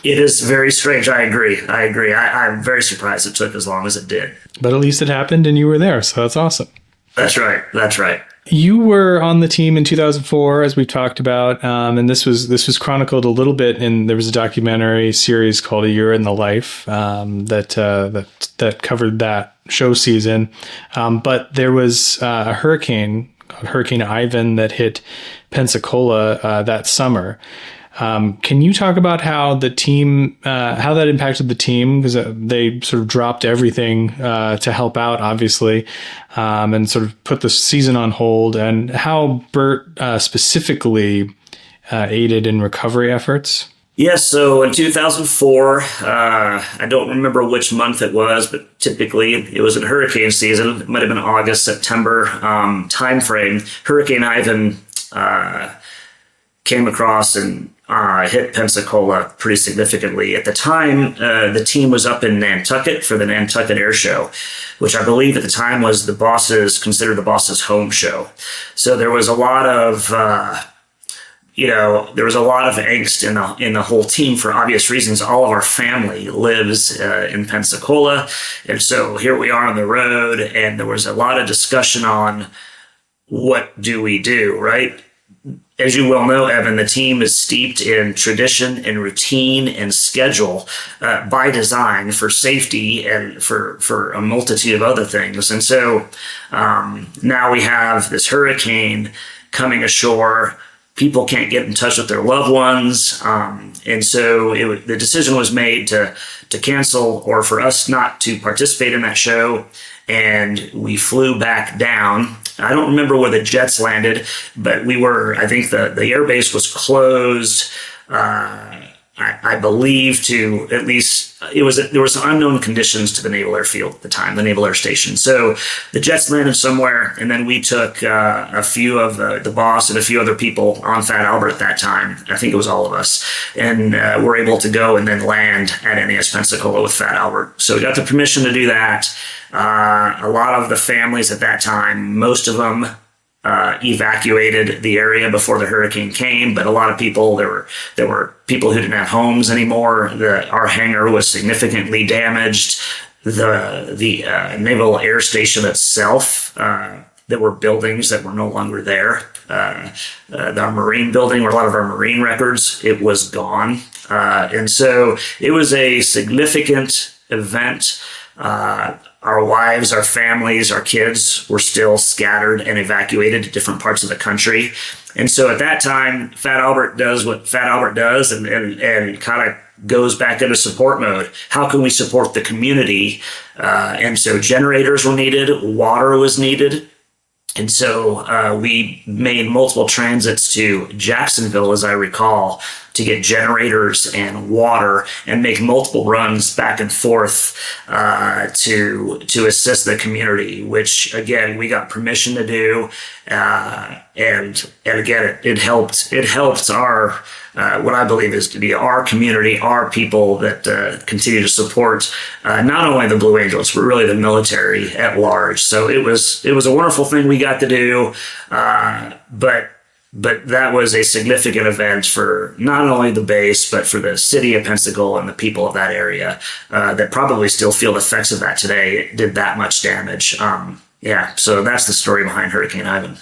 [SPEAKER 2] It is very strange. I agree. I'm very surprised it took as long as it did.
[SPEAKER 1] But at least it happened and you were there, so that's awesome.
[SPEAKER 2] That's right.
[SPEAKER 1] You were on the team in 2004, as we've talked about, and this was chronicled a little bit. And there was a documentary series called "A Year in the Life" that covered that show season. But there was a hurricane called Hurricane Ivan that hit Pensacola that summer. Can you talk about how the team, how that impacted the team? Because they sort of dropped everything to help out, obviously, and sort of put the season on hold, and how Bert specifically aided in recovery efforts.
[SPEAKER 2] Yes, so in 2004, I don't remember which month it was, but typically it was in hurricane season. It might have been August, September timeframe. Hurricane Ivan came across and hit Pensacola pretty significantly. At the time, the team was up in Nantucket for the Nantucket Air Show, which I believe at the time was considered the boss's home show. So there was a lot of angst in the whole team for obvious reasons. All of our family lives in Pensacola. And so here we are on the road, and there was a lot of discussion on what do we do, right? As you well know, Evan, the team is steeped in tradition and routine and schedule by design for safety and for a multitude of other things. And so now we have this hurricane coming ashore. People can't get in touch with their loved ones. And so the decision was made to cancel, or for us not to participate in that show. And we flew back down. I don't remember where the jets landed, but I think the airbase was closed. I believe to at least there was unknown conditions to the Naval Airfield at the time, the Naval Air Station. So the jets landed somewhere, and then we took a few of the boss and a few other people on Fat Albert at that time. I think it was all of us, and were able to go and then land at NAS Pensacola with Fat Albert. So we got the permission to do that. A lot of the families at that time, most of them evacuated the area before the hurricane came, but a lot of people, there were people who didn't have homes anymore. Our hangar was significantly damaged. The Naval Air Station itself that were buildings that were no longer there. Our Marine building, where a lot of our Marine records, it was gone. And so it was a significant event. Our wives, our families, our kids were still scattered and evacuated to different parts of the country. And so at that time, Fat Albert does what Fat Albert does and kind of goes back into support mode. How can we support the community? And so generators were needed, water was needed. And so we made multiple transits to Jacksonville, as I recall, to get generators and water and make multiple runs back and forth to assist the community, which, again, we got permission to do. And again, it helped our what I believe is to be our community, our people that continue to support not only the Blue Angels, but really the military at large. So it was a wonderful thing we got to do, but that was a significant event for not only the base, but for the city of Pensacola and the people of that area that probably still feel the effects of that today. It did that much damage. So that's the story behind Hurricane Ivan.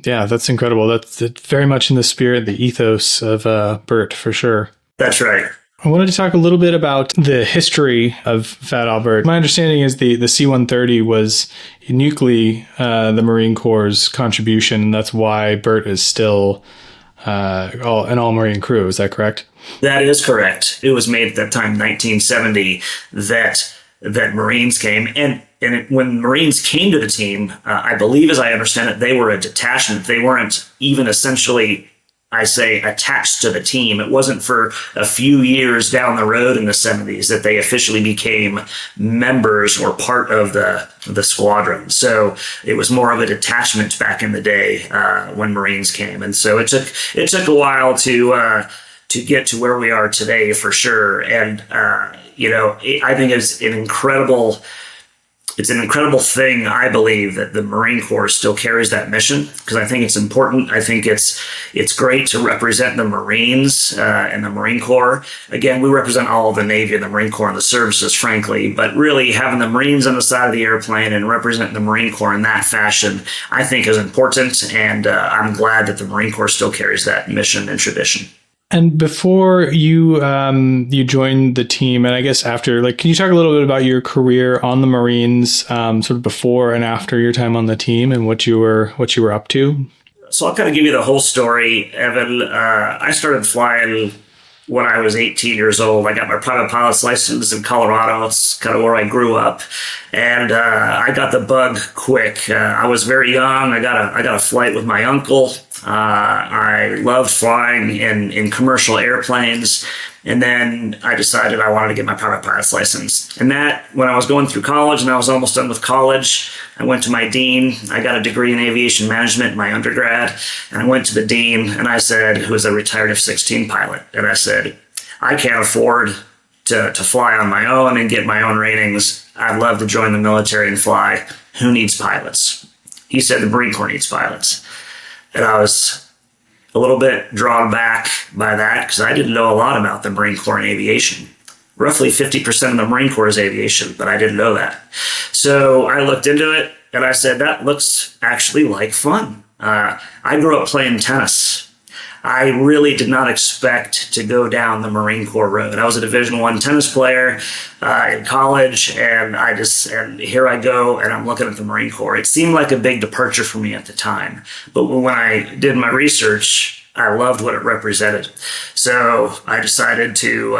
[SPEAKER 1] Yeah, that's incredible. That's very much in the spirit, the ethos of Bert, for sure.
[SPEAKER 2] That's right.
[SPEAKER 1] I wanted to talk a little bit about the history of Fat Albert. My understanding is the C-130 was uniquely the Marine Corps' contribution, and that's why Bert is still an all-Marine crew. Is that correct? That
[SPEAKER 2] is correct. It was made at that time, 1970, that Marines came. And when Marines came to the team, I believe, as I understand it, they were a detachment. They weren't even essentially, I say, attached to the team. It wasn't for a few years down the road in the 70s that they officially became members or part of the squadron. So it was more of a detachment back in the day when Marines came. And so it took a while to get to where we are today, for sure. And I think it's an incredible thing, I believe, that the Marine Corps still carries that mission, because I think it's important. I think it's great to represent the Marines and the Marine Corps. Again, we represent all of the Navy and the Marine Corps and the services, frankly, but really having the Marines on the side of the airplane and representing the Marine Corps in that fashion, I think is important. And I'm glad that the Marine Corps still carries that mission and tradition.
[SPEAKER 1] And before you joined the team, and I guess after, can you talk a little bit about your career on the Marines, sort of before and after your time on the team, and what you were up to?
[SPEAKER 2] So I'll kind of give you the whole story, Evan. I started flying when I was 18 years old. I got my private pilot's license in Colorado. It's kind of where I grew up, and I got the bug quick. I was very young. I got a flight with my uncle. I loved flying in commercial airplanes. And then I decided I wanted to get my private pilot's license. And that, when I was going through college and I was almost done with college, I went to my dean. I got a degree in aviation management in my undergrad. And I went to the dean and I said, who was a retired F-16 pilot. And I said, I can't afford to fly on my own and get my own ratings. I'd love to join the military and fly. Who needs pilots? He said, the Marine Corps needs pilots. And I was a little bit drawn back by that because I didn't know a lot about the Marine Corps and aviation. Roughly 50% of the Marine Corps is aviation, but I didn't know that. So I looked into it and I said, that looks actually like fun. I grew up playing tennis. I really did not expect to go down the Marine Corps road. I was a Division I tennis player in college, and here I go, and I'm looking at the Marine Corps. It seemed like a big departure for me at the time, but when I did my research, I loved what it represented. So I decided to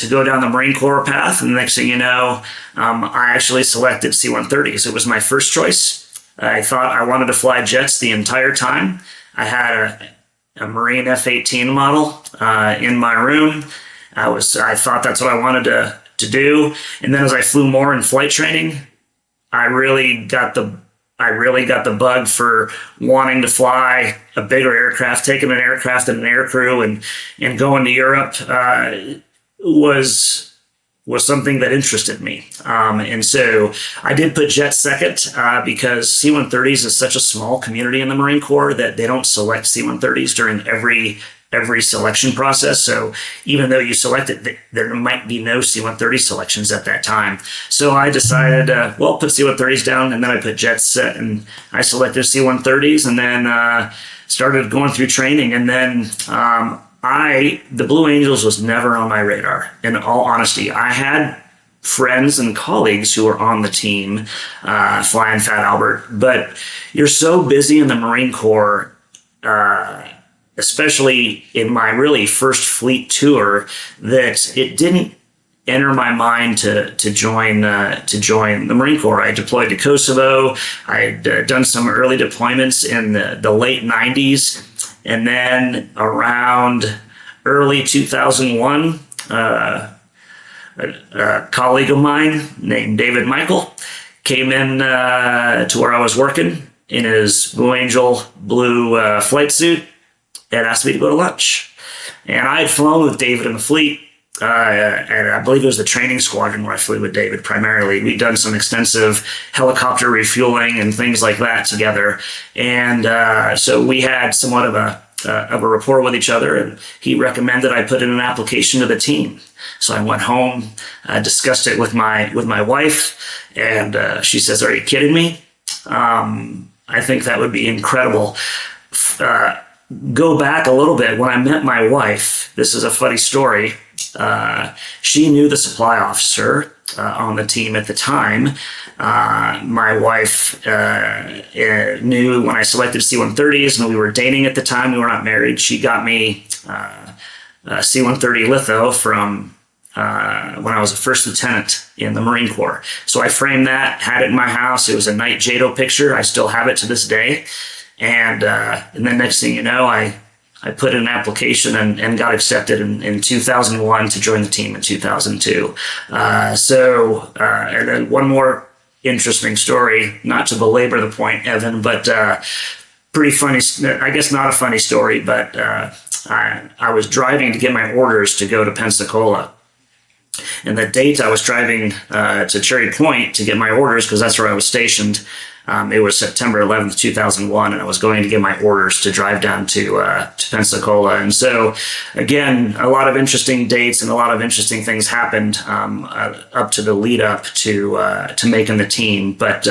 [SPEAKER 2] go down the Marine Corps path, and the next thing you know, I actually selected C-130s. It was my first choice. I thought I wanted to fly jets the entire time. I had a Marine F-18 model in my room. I thought that's what I wanted to do. And then as I flew more in flight training, I really got the bug for wanting to fly a bigger aircraft. Taking an aircraft and an aircrew and going to Europe was something that interested me. And so I did put jets second because C-130s is such a small community in the Marine Corps that they don't select C-130s during every every selection process. So even though you select it, there might be no C-130 selections at that time. So I decided, put C-130s down, and then I put jets set, and I selected C-130s, and then started going through training. And then the Blue Angels was never on my radar. In all honesty, I had friends and colleagues who were on the team flying Fat Albert, but you're so busy in the Marine Corps, especially in my really first fleet tour, that it didn't enter my mind to join the Marine Corps. I deployed to Kosovo. I had done some early deployments in the late 90s, and then around early 2001, a colleague of mine named David Michael came in to where I was working in his Blue Angel blue flight suit and asked me to go to lunch. And I had flown with David in the fleet, and I believe it was the training squadron where I flew with David primarily. We'd done some extensive helicopter refueling and things like that together. And so we had somewhat of a rapport with each other, and he recommended I put in an application to the team. So I went home, discussed it with my wife, and she says, "Are you kidding me? I think that would be incredible." Go back a little bit. When I met my wife, this is a funny story. She knew the supply officer on the team at the time. My wife knew when I selected C-130s, and we were dating at the time. We were not married. She got me a C-130 litho from when I was a first lieutenant in the Marine Corps. So I framed that, had it in my house. It was a night JATO picture. I still have it to this day. And then next thing you know, I put in an application and got accepted in 2001 to join the team in 2002. And then one more interesting story, not to belabor the point, Evan, but pretty funny. I guess not a funny story, but I was driving to get my orders to go to Pensacola. And the date I was driving to Cherry Point to get my orders, because that's where I was stationed, it was September 11th, 2001, and I was going to get my orders to drive down to Pensacola. And so, again, a lot of interesting dates and a lot of interesting things happened up to the lead up to making the team. But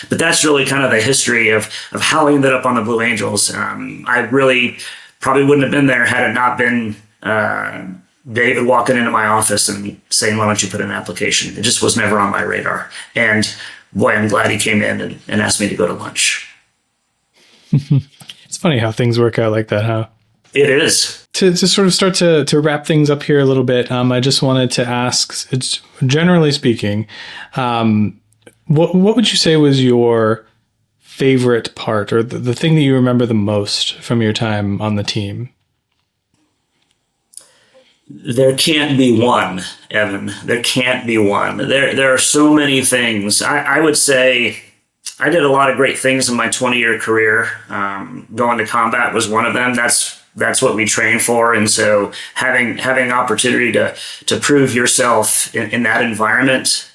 [SPEAKER 2] that's really kind of the history of how I ended up on the Blue Angels. I really probably wouldn't have been there had it not been David walking into my office and saying, "Why don't you put in an application?" It just was never on my radar. And boy, I'm glad he came in and asked me to go to lunch.
[SPEAKER 1] It's funny how things work out like that, huh?
[SPEAKER 2] It is.
[SPEAKER 1] To sort of start to wrap things up here a little bit, I just wanted to ask, it's generally speaking, what would you say was your favorite part, or the thing that you remember the most from your time on the team?
[SPEAKER 2] There can't be one, Evan. There can't be one. There are so many things. I would say I did a lot of great things in my 20-year career. Going to combat was one of them. That's what we train for. And so having opportunity to prove yourself in that environment.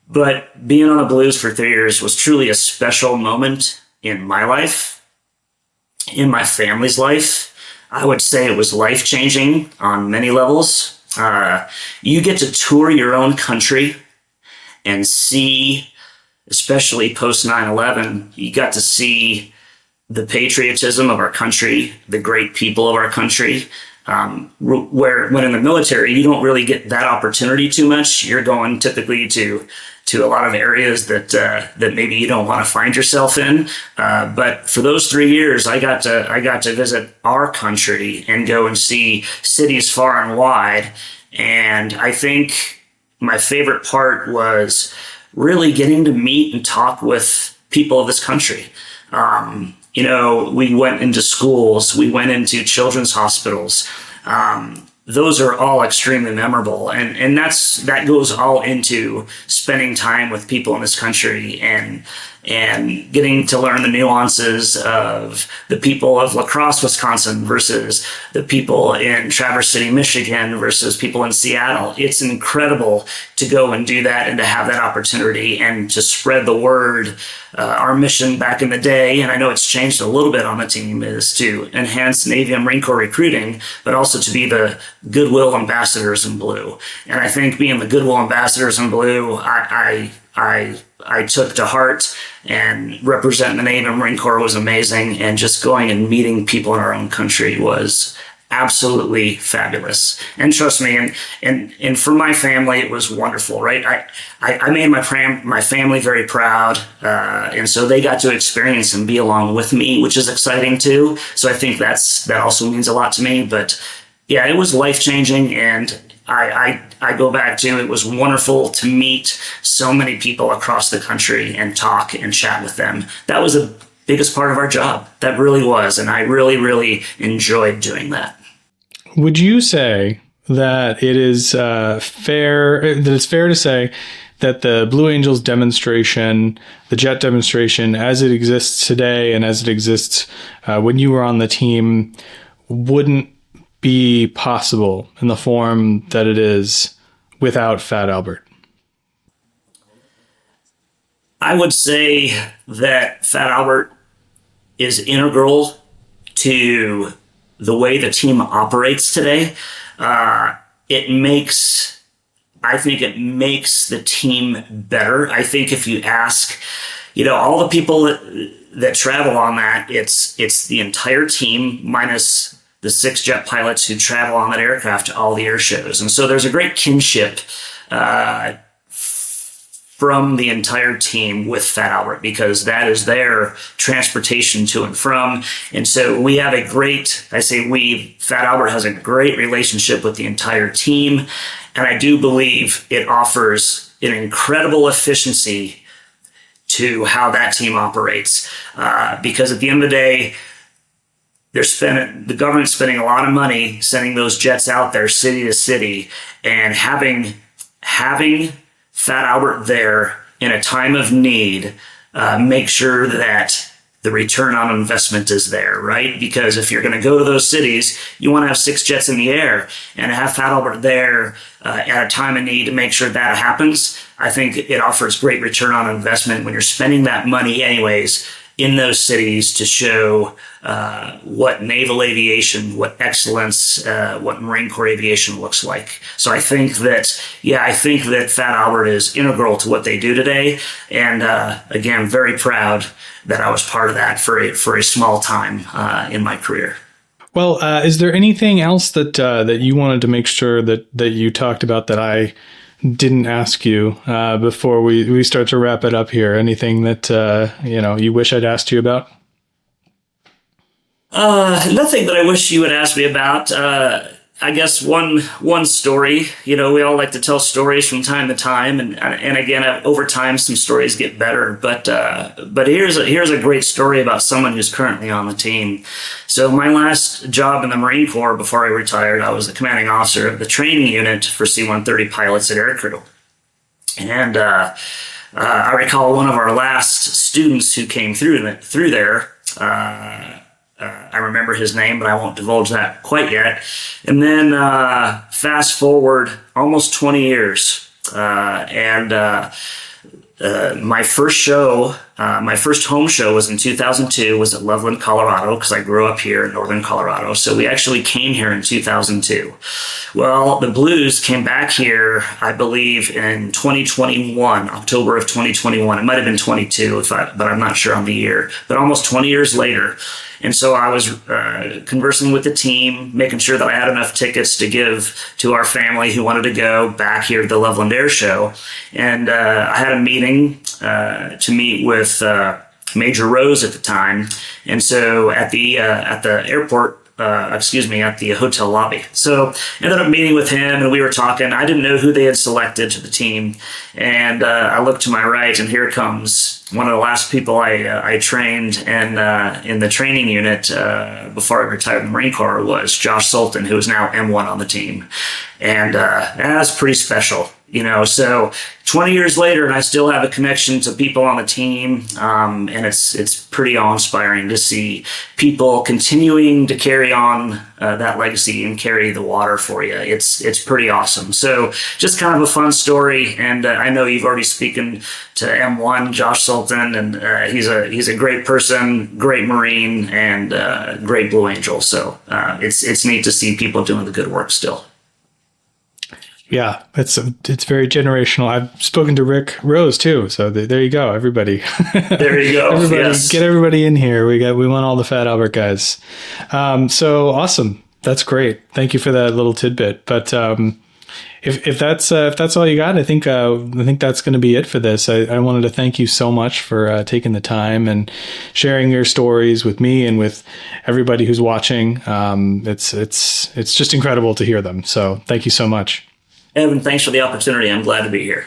[SPEAKER 2] But being on the Blues for 3 years was truly a special moment in my life, in my family's life. I would say it was life-changing on many levels. You get to tour your own country and see, especially post 9/11, you got to see the patriotism of our country, the great people of our country. Where when in the military, you don't really get that opportunity too much. You're going typically to a lot of areas that maybe you don't want to find yourself in. But for those 3 years, I got to visit our country and go and see cities far and wide. And I think my favorite part was really getting to meet and talk with people of this country. We went into schools, we went into children's hospitals. Those are all extremely memorable. And that goes all into spending time with people in this country and and getting to learn the nuances of the people of La Crosse, Wisconsin versus the people in Traverse City, Michigan versus people in Seattle. It's incredible to go and do that and to have that opportunity and to spread the word. Our mission back in the day, and I know it's changed a little bit on the team, is to enhance Navy and Marine Corps recruiting, but also to be the goodwill ambassadors in blue. And I think being the goodwill ambassadors in blue, I took to heart, and representing the Navy and Marine Corps was amazing. And just going and meeting people in our own country was absolutely fabulous. And trust me, and for my family, it was wonderful, right? I made my family very proud. And so they got to experience and be along with me, which is exciting too. So I think that also means a lot to me. But yeah, it was life-changing, and I go back to, it was wonderful to meet so many people across the country and talk and chat with them. That was the biggest part of our job. That really was. And I really, really enjoyed doing that.
[SPEAKER 1] Would you say that it is fair to say that the Blue Angels demonstration, the JET demonstration, as it exists today and as it exists when you were on the team, wouldn't be possible in the form that it is without Fat Albert?
[SPEAKER 2] I would say that Fat Albert is integral to the way the team operates today. I think it makes the team better. I think if you ask, all the people that travel on that, it's the entire team minus the 6 jet pilots who travel on that aircraft to all the air shows. And so there's a great kinship from the entire team with Fat Albert, because that is their transportation to and from. And so we have Fat Albert has a great relationship with the entire team. And I do believe it offers an incredible efficiency to how that team operates. Because at the end of the day, the government's spending a lot of money sending those jets out there city to city, and having Fat Albert there in a time of need, make sure that the return on investment is there, right? Because if you're going to go to those cities, you want to have 6 jets in the air, and to have Fat Albert there at a time of need to make sure that happens. I think it offers great return on investment when you're spending that money anyways in those cities to show what naval aviation, what excellence, what Marine Corps aviation looks like. So I think that Fat Albert is integral to what they do today. And again, very proud that I was part of that for a small time in my career.
[SPEAKER 1] Well, is there anything else that you wanted to make sure that you talked about that I didn't ask you before we start to wrap it up here? Anything that you wish I'd asked you about?
[SPEAKER 2] Nothing that I wish you would ask me about. I guess one story. We all like to tell stories from time to time, and again, over time, some stories get better. But here's a great story about someone who's currently on the team. So my last job in the Marine Corps before I retired, I was the commanding officer of the training unit for C-130 pilots at aircrew. And I recall one of our last students who came through there. I remember his name, but I won't divulge that quite yet. And then fast forward almost 20 years, and my first home show was in 2002, was at Loveland, Colorado, because I grew up here in northern Colorado. So we actually came here in 2002. Well, the Blues came back here, I believe, in 2021, October of 2021. It might have been 22, but I'm not sure on the year. But almost 20 years later. And so I was conversing with the team, making sure that I had enough tickets to give to our family who wanted to go back here to the Loveland Air Show. And I had a meeting to meet with Major Rose at the time. And so at the airport, at the hotel lobby. So ended up meeting with him, and we were talking. I didn't know who they had selected to the team. And I looked to my right, and here comes one of the last people I trained in the training unit before I retired in the Marine Corps was Josh Soltan, who is now M1 on the team. And that was pretty special. So 20 years later, and I still have a connection to people on the team. And it's pretty awe-inspiring to see people continuing to carry on that legacy and carry the water for you. It's pretty awesome. So just kind of a fun story. And I know you've already spoken to M1, Josh Soltan, and he's a great person, great Marine, and great Blue Angel. So it's neat to see people doing the good work still.
[SPEAKER 1] Yeah, it's very generational. I've spoken to Rick Rose too, so there you go, everybody.
[SPEAKER 2] There you go.
[SPEAKER 1] Everybody,
[SPEAKER 2] yes.
[SPEAKER 1] Get everybody in here. We want all the Fat Albert guys. So awesome. That's great. Thank you for that little tidbit. But if that's all you got, I think that's going to be it for this. I wanted to thank you so much for taking the time and sharing your stories with me and with everybody who's watching. It's just incredible to hear them. So thank you so much.
[SPEAKER 2] Evan, thanks for the opportunity. I'm glad to be here.